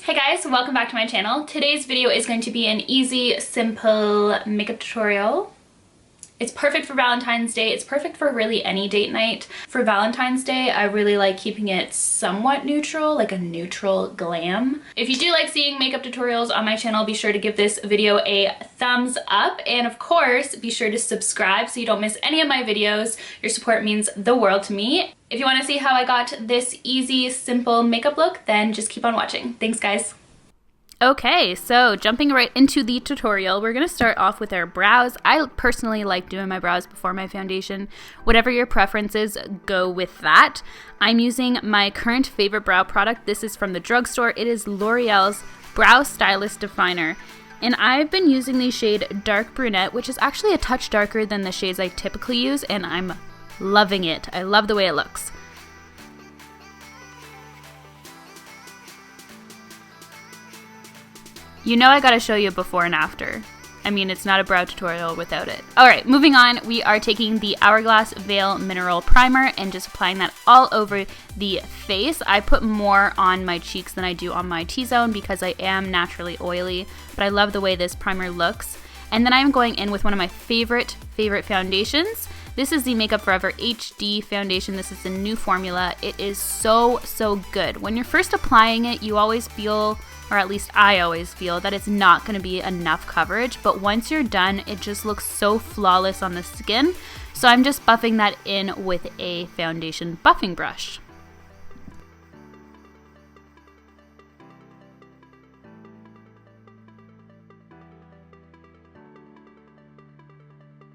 Hey guys, welcome back to my channel. Today's video is going to be an easy, simple makeup tutorial. It's perfect for Valentine's Day. It's perfect for really any date night. For Valentine's Day, I really like keeping it somewhat neutral, like a neutral glam. If you do like seeing makeup tutorials on my channel, be sure to give this video a thumbs up. And of course, be sure to subscribe so you don't miss any of my videos. Your support means the world to me. If you want to see how I got this easy, simple makeup look, then just keep on watching. Thanks, guys. Okay, so jumping right into the tutorial, we're going to start off with our brows. I personally like doing my brows before my foundation. Whatever your preference is, go with that. I'm using my current favorite brow product. This is from the drugstore. It is L'Oreal's Brow Stylist Definer. And I've been using the shade Dark Brunette, which is actually a touch darker than the shades I typically use, and I'm loving it. I love the way it looks. You know I gotta show you before and after. I mean, it's not a brow tutorial without it. Alright, moving on, we are taking the Hourglass Veil Mineral Primer and just applying that all over the face. I put more on my cheeks than I do on my T-zone because I am naturally oily, but I love the way this primer looks. And then I'm going in with one of my favorite foundations. This is the Makeup Forever HD foundation. This is the new formula. It is so good. When you're first applying it, you always feel, or at least I always feel, that it's not going to be enough coverage, but once you're done, it just looks so flawless on the skin. So I'm just buffing that in with a foundation buffing brush.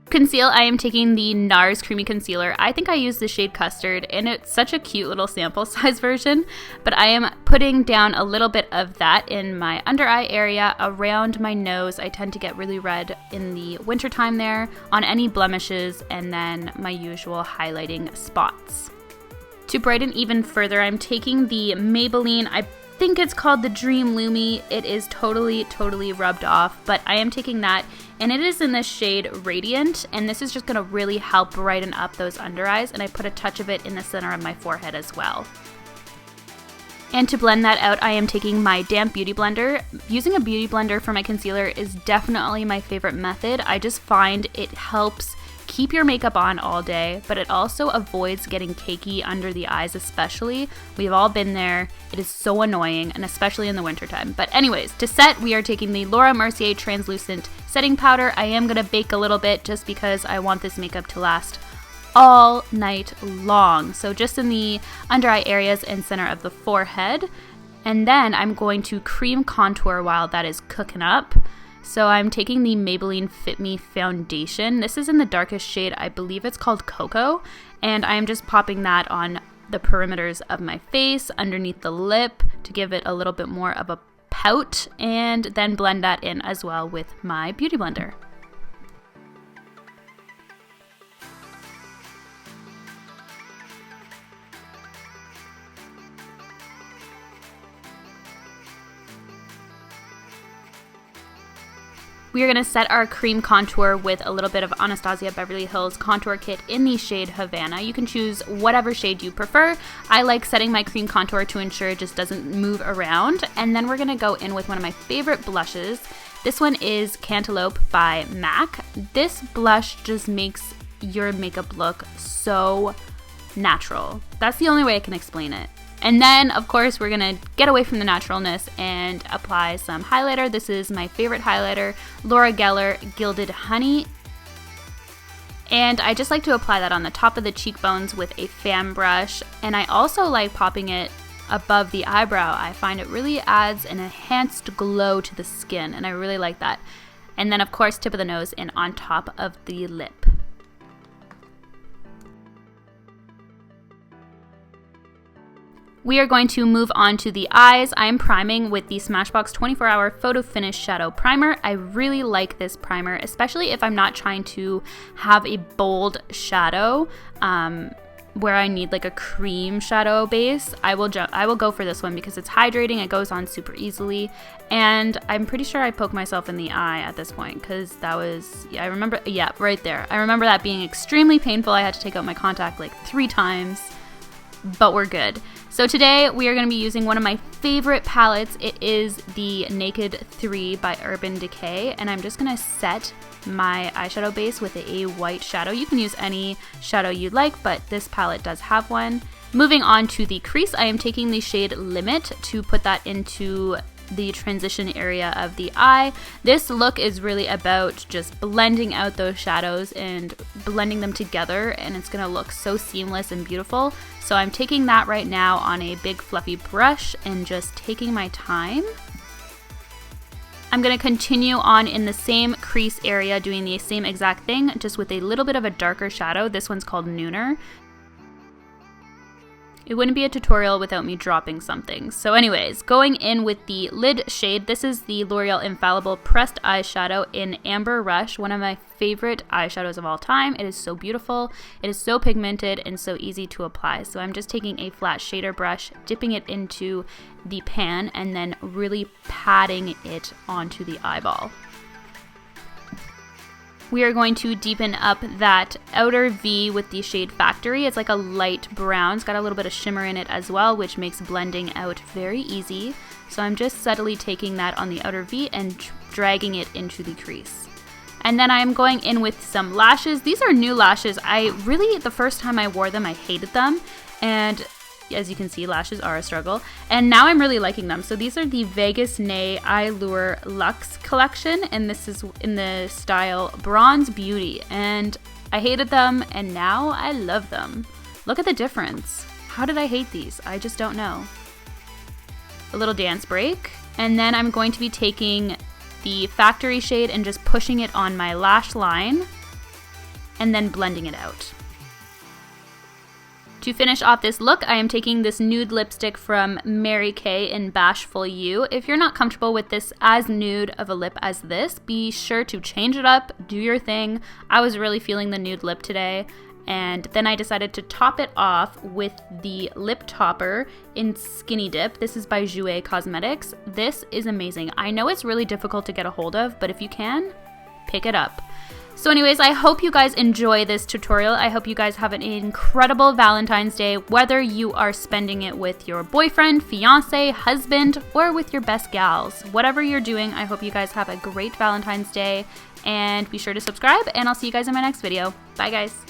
Conceal, I am taking the Nars Creamy Concealer. I think I use the shade Custard, and it's such a cute little sample size version, but I am putting down a little bit of that in my under eye area, around my nose. I tend to get really red in the wintertime there, on any blemishes, and then my usual highlighting spots. To brighten even further, I'm taking the Maybelline, I think it's called the Dream Lumi. It is totally rubbed off, but I am taking that, and it is in the shade Radiant, and this is just going to really help brighten up those under eyes, and I put a touch of it in the center of my forehead as well. And to blend that out, I am taking my damp beauty blender. Using a beauty blender for my concealer is definitely my favorite method. I just find it helps keep your makeup on all day, but it also avoids getting cakey under the eyes especially. We've all been there. It is so annoying, and especially in the wintertime. But anyways, to set, we are taking the Laura Mercier Translucent Setting Powder. I am going to bake a little bit just because I want this makeup to last all night long. So just in the under eye areas and center of the forehead. And then I'm going to cream contour while that is cooking up. So I'm taking the Maybelline Fit Me foundation. This is in the darkest shade, I believe it's called Cocoa, and I'm just popping that on the perimeters of my face, underneath the lip, to give it a little bit more of a pout, and then blend that in as well with my beauty blender. We are going to set our cream contour with a little bit of Anastasia Beverly Hills contour kit in the shade Havana. You can choose whatever shade you prefer. I like setting my cream contour to ensure it just doesn't move around. And then we're going to go in with one of my favorite blushes. This one is Cantaloupe by MAC. This blush just makes your makeup look so natural. That's the only way I can explain it. And then, of course, we're going to get away from the naturalness and apply some highlighter. This is my favorite highlighter, Laura Geller Gilded Honey. And I just like to apply that on the top of the cheekbones with a fan brush. And I also like popping it above the eyebrow. I find it really adds an enhanced glow to the skin, and I really like that. And then, of course, tip of the nose and on top of the lip. We are going to move on to the eyes. I'm priming with the Smashbox 24-Hour Photo Finish Shadow Primer. I really like this primer, especially if I'm not trying to have a bold shadow where I need like a cream shadow base. I will go for this one because it's hydrating, it goes on super easily, and I'm pretty sure I poked myself in the eye at this point because that was, I remember, yeah, right there. I remember that being extremely painful. I had to take out my contact like 3 times. but we're good. So today we are going to be using one of my favorite palettes. It is the Naked 3 by Urban Decay, and I'm just going to set my eyeshadow base with a white shadow. You can use any shadow you'd like, but this palette does have one. Moving on to the crease, I am taking the shade Limit to put that into the transition area of the eye. This look is really about just blending out those shadows and blending them together, and it's gonna look so seamless and beautiful. So I'm taking that right now on a big fluffy brush and just taking my time. I'm gonna continue on in the same crease area doing the same exact thing, just with a little bit of a darker shadow. This one's called Nooner. It wouldn't be a tutorial without me dropping something. So anyways, going in with the lid shade, this is the L'Oreal Infallible Pressed Eyeshadow in Amber Rush, one of my favorite eyeshadows of all time. It is so beautiful, it is so pigmented, and so easy to apply. So I'm just taking a flat shader brush, dipping it into the pan, and then really patting it onto the eyeball. We are going to deepen up that outer V with the shade Factory. It's like a light brown. It's got a little bit of shimmer in it as well, which makes blending out very easy. So I'm just subtly taking that on the outer V and dragging it into the crease. And then I'm going in with some lashes. These are new lashes. The first time I wore them, I hated them. And as you can see, lashes are a struggle, and now I'm really liking them. So these are the Vegas Nay Eylure Luxe collection, and this is in the style Bronze Beauty, and I hated them, and now I love them. Look at the difference. How did I hate these? I just don't know. A little dance break, and then I'm going to be taking the Factory shade and just pushing it on my lash line, and then blending it out. To finish off this look, I am taking this nude lipstick from Mary Kay in Bashful You. If you're not comfortable with this as nude of a lip as this, be sure to change it up, do your thing. I was really feeling the nude lip today, and then I decided to top it off with the lip topper in Skinny Dip. This is by Jouer Cosmetics. This is amazing. I know it's really difficult to get a hold of, but if you can, pick it up. So anyways, I hope you guys enjoy this tutorial. I hope you guys have an incredible Valentine's Day, whether you are spending it with your boyfriend, fiance, husband, or with your best gals. Whatever you're doing, I hope you guys have a great Valentine's Day, and be sure to subscribe, and I'll see you guys in my next video. Bye guys.